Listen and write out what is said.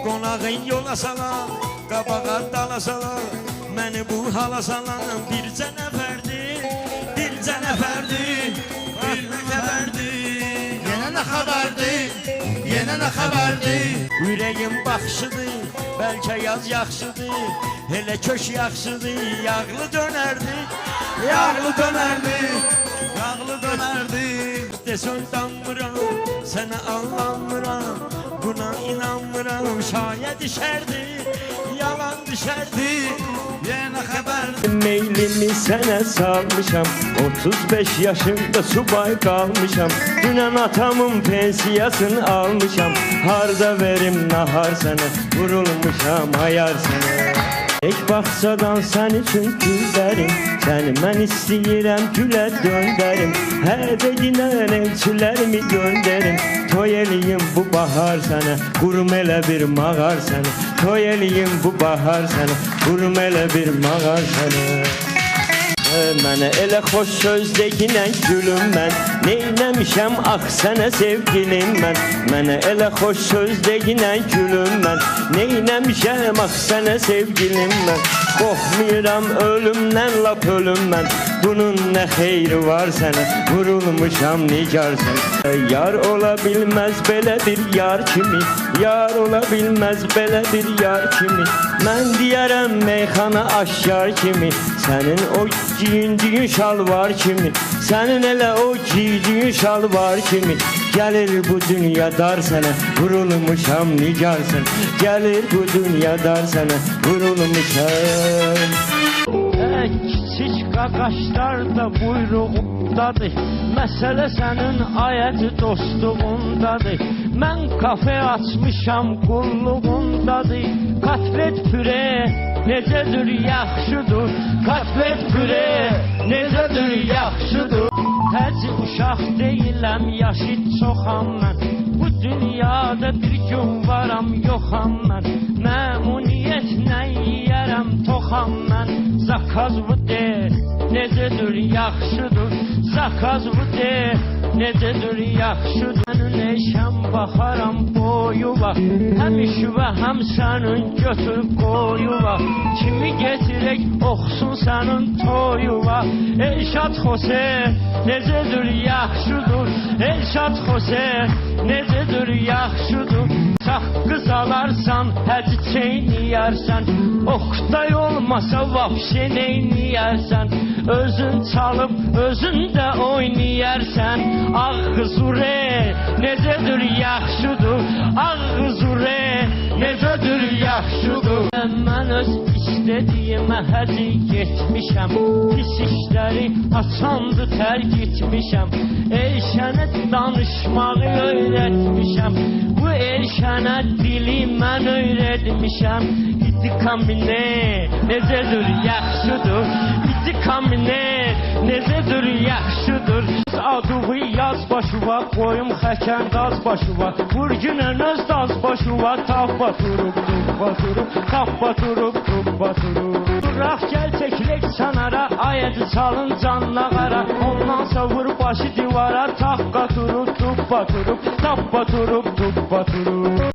Qonağın yola salar, qabağa dala salar, məni bu hala salan bircə nəfərdir, bircə nəfərdir, bir xəbərdir. Yenə nə xəbərdir, yenə nə xəbərdir. Ürəyim baxşıdır, bəlkə yaz yaxşıdır, elə kök yaxşıdır, yağlı dönərdir, yağlı dönərdir, yağlı dönərdir. Desən danmıram, sənə anlamıram, buna inanmıram, şayət düşərdi, yalan düşərdi, yenə xəbərdir. Meylimi sənə salmışam, 35 yaşımda subay qalmışam, dünən atamın pensiyasını almışam, harda verim nahar sənə, vurulmuşam ayar sənə. Tek baxsadan sən üçün güldərim, səni mən istəyirəm gülə döndərim, hər dedinən elçilərimi göndərim, toy eləyim bu bahar sənə, qurum elə bir mağar sənə, toy eləyim bu bahar sənə, qurum elə bir mağar sənə. Mənə elə xoş söz deginən gülüm mən, neynəmişəm ax sənə sevgilim mən. Mənə elə xoş söz deginən gülüm mən, neynəmişəm ax sənə sevgilim mən. Qorxmuram ölümdən lap ölüm mən, bunun nə xeyri var sənə, vurulmuşam nigar sənə. Yar ola bilməz belə bir yar kimi, yar ola bilməz belə bir yar kimi. Mən deyərəm meyxana aşyar kimi, sənin o giyindiyin şalvar kimi, sənin elə o giyindiyin şalvar kimi. Gəlir bu dünya dar sənə, vurulmuşam nigar sənə, gəlir bu dünya dar sənə, vurulmuşam. Kiçik qaqaşlar da buyruğundadır, məsələ sənin ayəti dostluğundadır. Mən kafe açmışam qulluğundadır, katlet püre necədir yaxşıdır, katlet püre necədir yaxşıdır. Həc uşaq deyiləm, yaşıt çoxam mən, bu dünyada bir gün varam yoxam mən. Məmuniyyət nə yiyərəm toxam mən, zakaz bu de necədir yaxşıdır, zakaz bu de necədir yaxşıdır. Sənin eşəm baxaram boyuva, həm işvə həm sənin götür qoyuva, kimi getirək oxsun sənin toyuva. Elşad Xose necədir yaxşıdır, Elşad Xose necədir yaxşıdır. Sağ qız alarsan, həc çeyniyərsən, Oqtay olmasa vapşe neyniyərsən. Özün çalıb, özün də oynayərsən. Ağız ure necədir yaxşıdır, ağız ure necədir yaxşıdır. Mən öz istədiyimə həci getmişəm, pis işləri açandı tərk etmişəm. Elşənə danışmağı öyrətmişəm, bu elşənə dili mən öyrətmişəm. İdi kamine necədir yaxşıdır, İdi kamine necədir yaxşıdır. Adığı yaz başıva, qoyum xəkən daz başıva, vurginən öz daz başıva. Tappa turub, tuppa turub, tappa turub, tuppa turub. Duraq gəl çəkilək çanara, ayədi çalın canlağara, ondansa vur başı divara. Tappa turub, tuppa turub, tappa turub, tuppa turub.